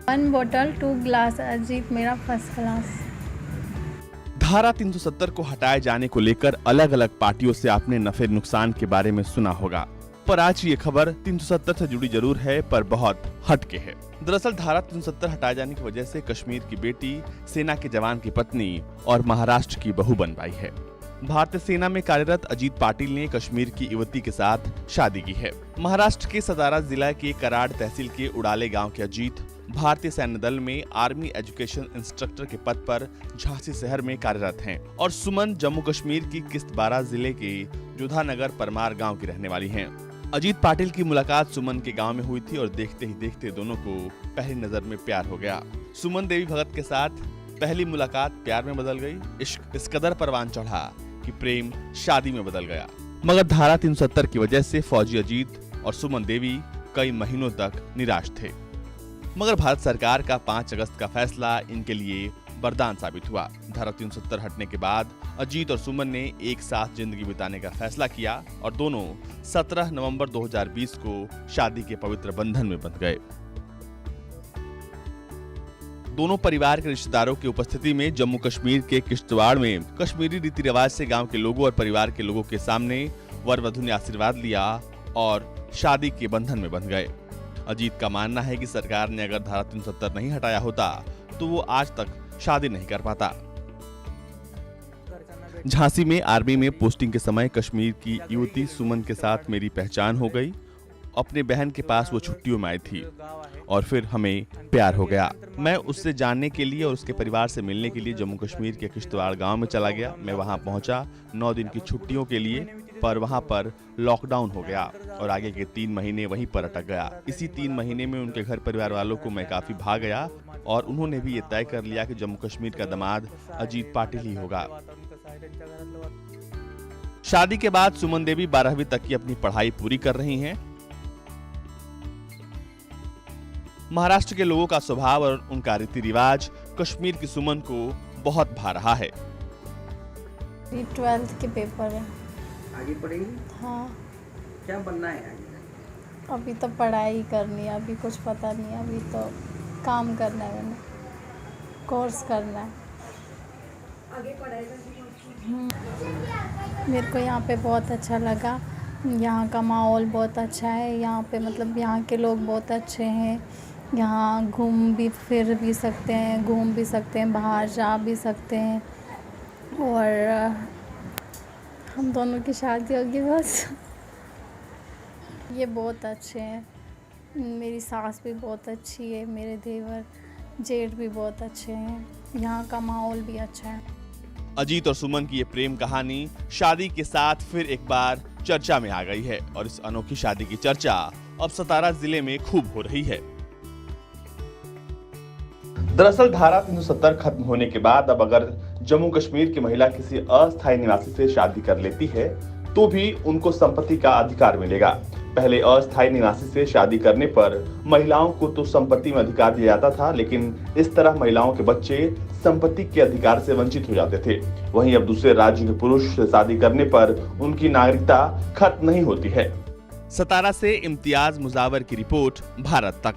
1 bottle 2 glass Ajit मेरा first class. धारा 370 को हटाए जाने को लेकर अलग अलग पार्टियों से आपने नफे नुकसान के बारे में सुना होगा, पर आज ये खबर 370 से जुड़ी जरूर है, पर बहुत हटके है। दरअसल धारा 370 हटाए जाने की वजह से कश्मीर की बेटी, सेना के जवान की पत्नी और महाराष्ट्र की बहू बन पाई है। भारतीय सेना में कार्यरत अजीत पाटिल ने कश्मीर की युवती के साथ शादी की है। महाराष्ट्र के सतारा जिला के कराड़ तहसील के उड़ाले गांव के अजीत भारतीय सैन्य दल में आर्मी एजुकेशन इंस्ट्रक्टर के पद पर झांसी शहर में कार्यरत हैं और सुमन जम्मू कश्मीर की किश्तवाड़ जिले के जोधानगर परमार गांव की रहने वाली हैं। अजीत पाटिल की मुलाकात सुमन के गांव में हुई थी और देखते ही देखते दोनों को पहली नजर में प्यार हो गया। सुमन देवी भगत के साथ पहली मुलाकात प्यार में बदल गई। इश्क इस कदर परवान चढ़ा कि प्रेम शादी में बदल गया। मगर धारा 370 की वजह से फौजी अजीत और सुमन देवी कई महीनों तक निराश थे। मगर भारत सरकार का 5 अगस्त का फैसला इनके लिए वरदान साबित हुआ। धारा 370 हटने के बाद अजीत और सुमन ने एक साथ जिंदगी बिताने का फैसला किया और दोनों 17 नवंबर 2020 को शादी के पवित्र बंधन में बंध गए। दोनों परिवार के रिश्तेदारों की उपस्थिति में जम्मू कश्मीर के किश्तवाड़ में कश्मीरी रीति रिवाज से गांव के लोगों और परिवार के लोगों के सामने वर वधू ने आशीर्वाद लिया और शादी के बंधन में बंध गए। अजीत का मानना है कि सरकार ने अगर धारा 370 नहीं हटाया होता तो वो आज तक शादी नहीं कर पाता। झांसी में आर्मी में पोस्टिंग के समय कश्मीर की युवती सुमन के साथ मेरी पहचान हो गई। अपने बहन के पास वो छुट्टियों में आई थी और फिर हमें प्यार हो गया। मैं उससे जानने के लिए और उसके परिवार से मिलने के लिए जम्मू कश्मीर के किश्तवाड़ गांव में चला गया। मैं वहां पहुंचा 9 दिन की छुट्टियों के लिए, पर वहां पर लॉकडाउन हो गया और आगे के 3 महीने वहीं पर अटक गया। इसी 3 महीने में उनके घर परिवार वालों को मैं काफी भा गया और उन्होंने भी ये तय कर लिया कि जम्मू कश्मीर का दामाद अजीत पाटिल ही होगा। शादी के बाद सुमन देवी 12वीं तक की अपनी पढ़ाई पूरी कर रही हैं। महाराष्ट्र के लोगों का स्वभाव और उनका रीति रिवाज कश्मीर की सुमन को बहुत भा रहा है। 12th के पेपर है। आगे पढ़ेंगी? हाँ। क्या बनना है आगे? अभी तो पढ़ाई करनी है, अभी कुछ पता नहीं है। अभी तो काम करना है, मैंने कोर्स करना है। आगे पढ़ाई मेरे को यहाँ पे बहुत अच्छा लगा। यहाँ का माहौल बहुत अच्छा है। यहाँ पे मतलब यहाँ के लोग बहुत अच्छे हैं। यहाँ घूम भी फिर भी सकते हैं, घूम भी सकते हैं, बाहर जा भी सकते हैं और हम दोनों की शादी होगी बस। ये बहुत अच्छे हैं। मेरी सास भी बहुत अच्छी है, मेरे देवर जेठ भी बहुत अच्छे हैं। यहाँ का माहौल भी अच्छा है। अजीत और सुमन की ये प्रेम कहानी शादी के साथ फिर एक बार चर्चा में आ गई है और इस अनोखी शादी की चर्चा अब सतारा जिले में खूब हो रही है। दरअसल धारा 370 खत्म होने के बाद अब अगर जम्मू कश्मीर की महिला किसी अस्थायी निवासी से शादी कर लेती है तो भी उनको संपत्ति का अधिकार मिलेगा। पहले अस्थायी निवासी से शादी करने पर महिलाओं को तो संपत्ति में अधिकार दिया जाता था, लेकिन इस तरह महिलाओं के बच्चे संपत्ति के अधिकार से वंचित हो जाते थे। वहीं अब दूसरे राज्य के पुरुष से शादी करने पर उनकी नागरिकता खत्म नहीं होती है। सतारा से इम्तियाज मुजावर की रिपोर्ट, भारत तक।